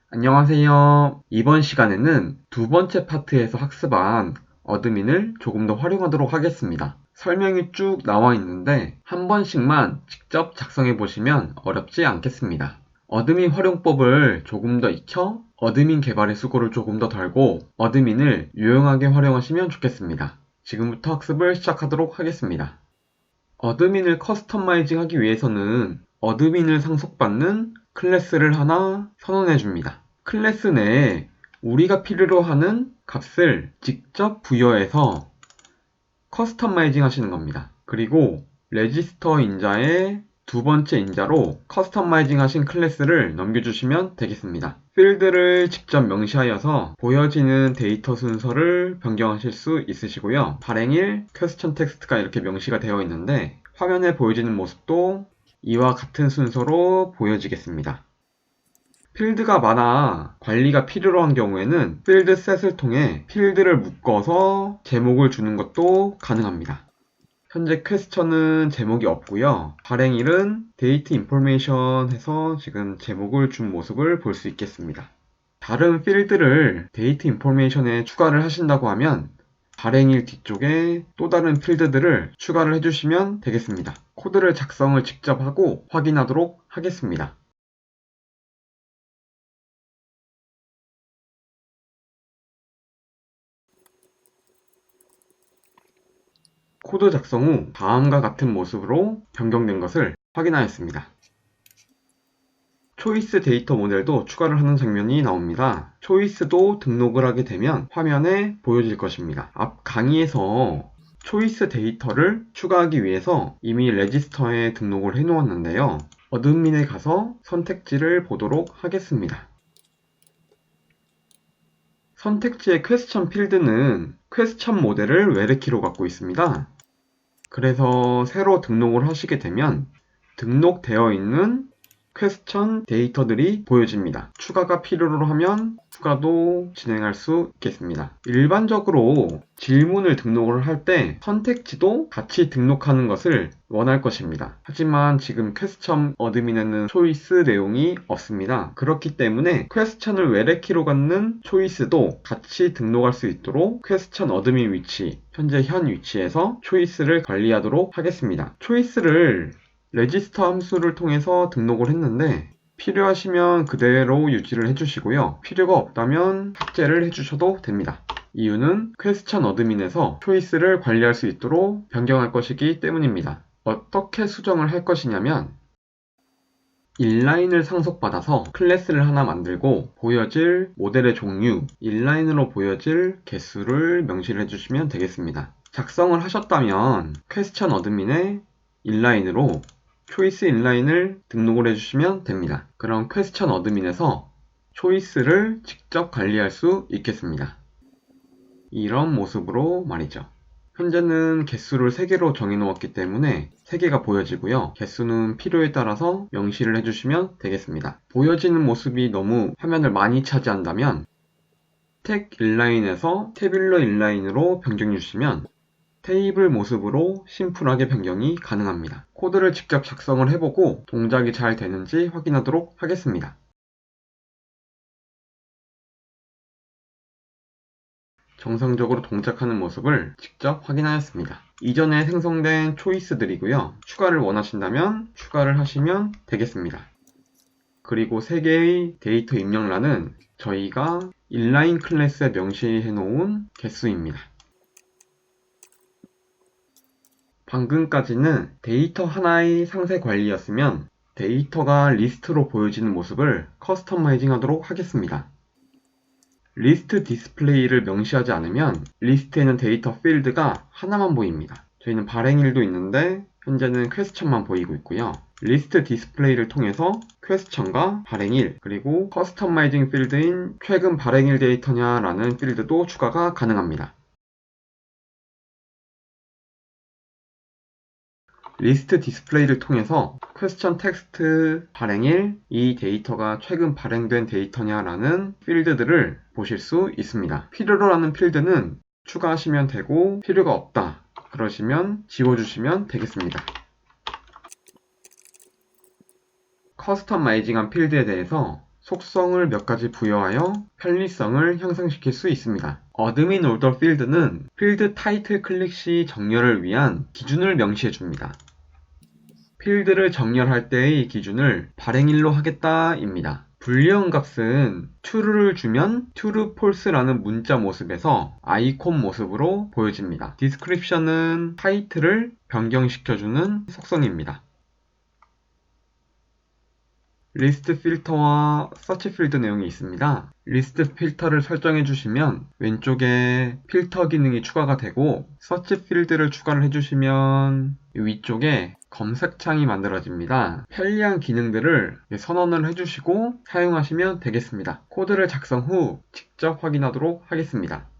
안녕하세요. 이번 시간에는 두 번째 파트에서 학습한 어드민을 조금 더 활용하도록 하겠습니다. 설명이 쭉 나와 있는데 한 번씩만 직접 작성해 보시면 어렵지 않겠습니다. 어드민 활용법을 조금 더 익혀 어드민 개발의 수고를 조금 더 덜고 어드민을 유용하게 활용하시면 좋겠습니다. 지금부터 학습을 시작하도록 하겠습니다. 어드민을 커스터마이징 하기 위해서는 어드민을 상속받는 클래스를 하나 선언해 줍니다. 클래스 내에 우리가 필요로 하는 값을 직접 부여해서 커스터마이징 하시는 겁니다. 그리고 레지스터 인자의 두 번째 인자로 커스터마이징 하신 클래스를 넘겨주시면 되겠습니다. 필드를 직접 명시하여서 보여지는 데이터 순서를 변경하실 수 있으시고요. 발행일, 퀘스천 텍스트가 이렇게 명시가 되어 있는데 화면에 보여지는 모습도 이와 같은 순서로 보여지겠습니다. 필드가 많아 관리가 필요로 한 경우에는 필드 셋을 통해 필드를 묶어서 제목을 주는 것도 가능합니다. 현재 퀘스천은 제목이 없고요. 발행일은 데이트 인포메이션 해서 지금 제목을 준 모습을 볼 수 있겠습니다. 다른 필드를 데이트 인포메이션에 추가를 하신다고 하면 발행일 뒤쪽에 또 다른 필드들을 추가를 해주시면 되겠습니다. 코드를 작성을 직접 하고 확인하도록 하겠습니다. 코드 작성 후 다음과 같은 모습으로 변경된 것을 확인하였습니다. 초이스 데이터 모델도 추가를 하는 장면이 나옵니다. 초이스도 등록을 하게 되면 화면에 보여질 것입니다. 앞 강의에서 초이스 데이터를 추가하기 위해서 이미 레지스터에 등록을 해 놓았는데요. 어드민에 가서 선택지를 보도록 하겠습니다. 선택지의 퀘스천 필드는 퀘스천 모델을 웨르키로 갖고 있습니다. 그래서 새로 등록을 하시게 되면 등록되어 있는 퀘스천 데이터들이 보여집니다. 추가가 필요로 하면 추가도 진행할 수 있겠습니다. 일반적으로 질문을 등록을 할 때 선택지도 같이 등록하는 것을 원할 것입니다. 하지만 지금 퀘스천 어드민에는 초이스 내용이 없습니다. 그렇기 때문에 퀘스천을 외래키로 갖는 초이스도 같이 등록할 수 있도록 퀘스천 어드민 위치, 현재 현 위치에서 초이스를 관리하도록 하겠습니다. 초이스를 레지스터 함수를 통해서 등록을 했는데 필요하시면 그대로 유지를 해주시고요. 필요가 없다면 삭제를 해주셔도 됩니다. 이유는 퀘스천 어드민에서 초이스를 관리할 수 있도록 변경할 것이기 때문입니다. 어떻게 수정을 할 것이냐면 인라인을 상속받아서 클래스를 하나 만들고 보여질 모델의 종류, 인라인으로 보여질 개수를 명시를 해주시면 되겠습니다. 작성을 하셨다면 퀘스천 어드민의 인라인으로 초이스 인라인을 등록을 해주시면 됩니다. 그럼 퀘스천 어드민에서 초이스를 직접 관리할 수 있겠습니다. 이런 모습으로 말이죠. 현재는 개수를 3개로 정해 놓았기 때문에 3개가 보여지고요. 개수는 필요에 따라서 명시를 해주시면 되겠습니다. 보여지는 모습이 너무 화면을 많이 차지한다면 스택 인라인에서 태뷸러 인라인으로 변경해 주시면 테이블 모습으로 심플하게 변경이 가능합니다. 코드를 직접 작성을 해보고 동작이 잘 되는지 확인하도록 하겠습니다. 정상적으로 동작하는 모습을 직접 확인하였습니다. 이전에 생성된 초이스들이고요. 추가를 원하신다면 추가를 하시면 되겠습니다. 그리고 3개의 데이터 입력란은 저희가 인라인 클래스에 명시해 놓은 개수입니다. 방금까지는 데이터 하나의 상세 관리였으면 데이터가 리스트로 보여지는 모습을 커스터마이징 하도록 하겠습니다. 리스트 디스플레이를 명시하지 않으면 리스트에는 데이터 필드가 하나만 보입니다. 저희는 발행일도 있는데 현재는 퀘스천만 보이고 있고요. 리스트 디스플레이를 통해서 퀘스천과 발행일 그리고 커스터마이징 필드인 최근 발행일 데이터냐 라는 필드도 추가가 가능합니다. 리스트 디스플레이를 통해서 퀘스천 텍스트 발행일, 이 데이터가 최근 발행된 데이터냐라는 필드들을 보실 수 있습니다. 필요로 하는 필드는 추가하시면 되고 필요가 없다 그러시면 지워주시면 되겠습니다. 커스터마이징한 필드에 대해서 속성을 몇 가지 부여하여 편리성을 형성시킬 수 있습니다. 어드민 올더 필드는 필드 타이틀 클릭 시 정렬을 위한 기준을 명시해 줍니다. 필드를 정렬할 때의 기준을 발행일로 하겠다입니다. 불리언 값은 true를 주면 true, false라는 문자 모습에서 아이콘 모습으로 보여집니다. description은 타이틀을 변경시켜주는 속성입니다. 리스트 필터와 서치 필드 내용이 있습니다. 리스트 필터를 설정해 주시면 왼쪽에 필터 기능이 추가가 되고 서치 필드를 추가를 해주시면 위쪽에 검색창이 만들어집니다. 편리한 기능들을 선언을 해주시고 사용하시면 되겠습니다. 코드를 작성 후 직접 확인하도록 하겠습니다.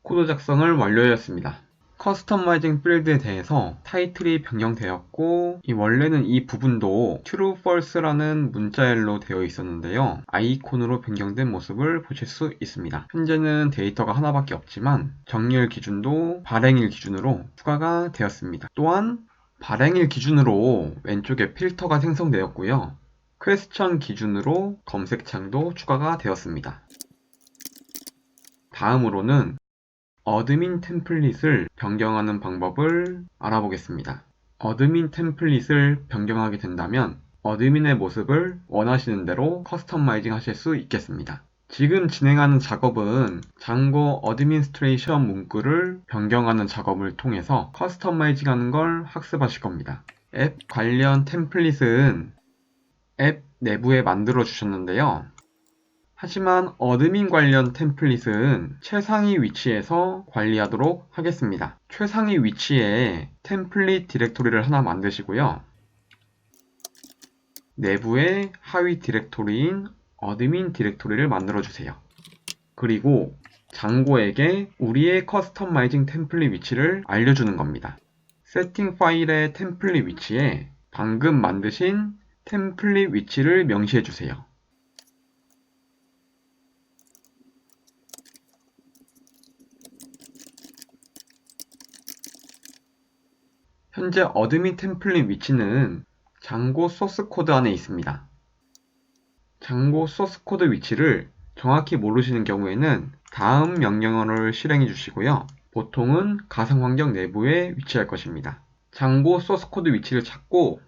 코드 작성을 완료하였습니다. 커스터마이징 필드에 대해서 타이틀이 변경되었고 원래는 이 부분도 true, false라는 문자열로 되어 있었는데요. 아이콘으로 변경된 모습을 보실 수 있습니다. 현재는 데이터가 하나밖에 없지만 정렬 기준도 발행일 기준으로 추가가 되었습니다. 또한 발행일 기준으로 왼쪽에 필터가 생성되었고요. 퀘스천 기준으로 검색창도 추가가 되었습니다. 다음으로는 어드민 템플릿을 변경하는 방법을 알아보겠습니다. 어드민 템플릿을 변경하게 된다면 어드민의 모습을 원하시는 대로 커스터마이징 하실 수 있겠습니다. 지금 진행하는 작업은 장고 어드민스트레이션 문구를 변경하는 작업을 통해서 커스터마이징 하는 걸 학습하실 겁니다. 앱 관련 템플릿은 앱 내부에 만들어 주셨는데요. 하지만 어드민 관련 템플릿은 최상위 위치에서 관리하도록 하겠습니다. 최상위 위치에 템플릿 디렉토리를 하나 만드시고요. 내부에 하위 디렉토리인 어드민 디렉토리를 만들어 주세요. 그리고 장고에게 우리의 커스터마이징 템플릿 위치를 알려주는 겁니다. 세팅 파일의 템플릿 위치에 방금 만드신 템플릿 위치를 명시해 주세요. 현재 어드민 템플릿 위치는 장고 소스 코드 안에 있습니다. 장고 소스 코드 위치를 정확히 모르시는 경우에는 다음 명령어를 실행해 주시고요. 보통은 가상환경 내부에 위치할 것입니다. 장고 소스 코드 위치를 찾고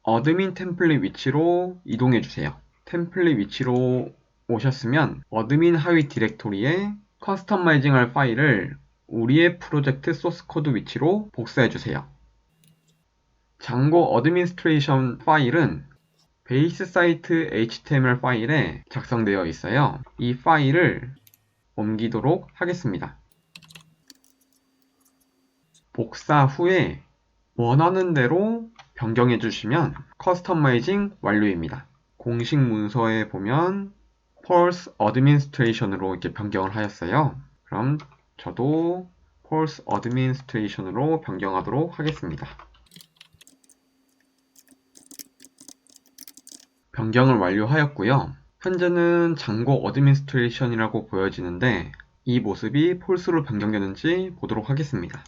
어드민 템플릿 위치로 이동해 주세요. 템플릿 위치로 오셨으면 어드민 하위 디렉토리에 커스터마이징 할 파일을 우리의 프로젝트 소스 코드 위치로 복사해 주세요. 장고 어드민스트레이션 파일은 베이스 사이트 HTML 파일에 작성되어 있어요. 이 파일을 옮기도록 하겠습니다. 복사 후에 원하는 대로 변경해 주시면 커스터마이징 완료입니다. 공식 문서에 보면 False Administration으로 이렇게 변경을 하였어요. 그럼 저도 False Administration으로 변경하도록 하겠습니다. 변경을 완료하였고요. 현재는 장고 어드민스트레이션이라고 보여지는데 이 모습이 폴스로 변경되는지 보도록 하겠습니다.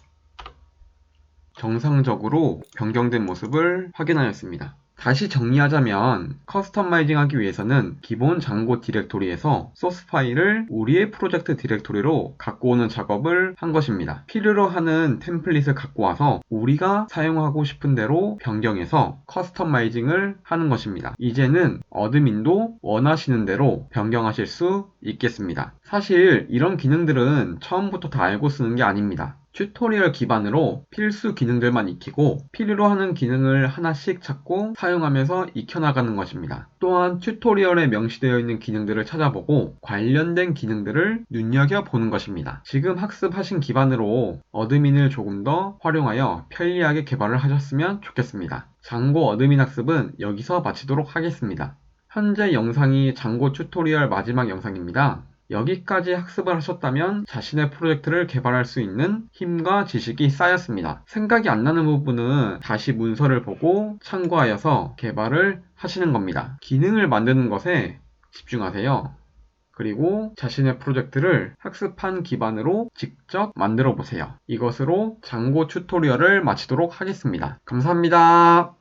정상적으로 변경된 모습을 확인하였습니다. 다시 정리하자면 커스터마이징 하기 위해서는 기본 장고 디렉토리에서 소스 파일을 우리의 프로젝트 디렉토리로 갖고 오는 작업을 한 것입니다. 필요로 하는 템플릿을 갖고 와서 우리가 사용하고 싶은 대로 변경해서 커스터마이징을 하는 것입니다. 이제는 어드민도 원하시는 대로 변경하실 수 있겠습니다. 사실 이런 기능들은 처음부터 다 알고 쓰는 게 아닙니다. 튜토리얼 기반으로 필수 기능들만 익히고 필요로 하는 기능을 하나씩 찾고 사용하면서 익혀나가는 것입니다. 또한 튜토리얼에 명시되어 있는 기능들을 찾아보고 관련된 기능들을 눈여겨보는 것입니다. 지금 학습하신 기반으로 어드민을 조금 더 활용하여 편리하게 개발을 하셨으면 좋겠습니다. 장고 어드민 학습은 여기서 마치도록 하겠습니다. 현재 영상이 장고 튜토리얼 마지막 영상입니다. 여기까지 학습을 하셨다면 자신의 프로젝트를 개발할 수 있는 힘과 지식이 쌓였습니다. 생각이 안 나는 부분은 다시 문서를 보고 참고하여서 개발을 하시는 겁니다. 기능을 만드는 것에 집중하세요. 그리고 자신의 프로젝트를 학습한 기반으로 직접 만들어 보세요. 이것으로 장고 튜토리얼을 마치도록 하겠습니다. 감사합니다.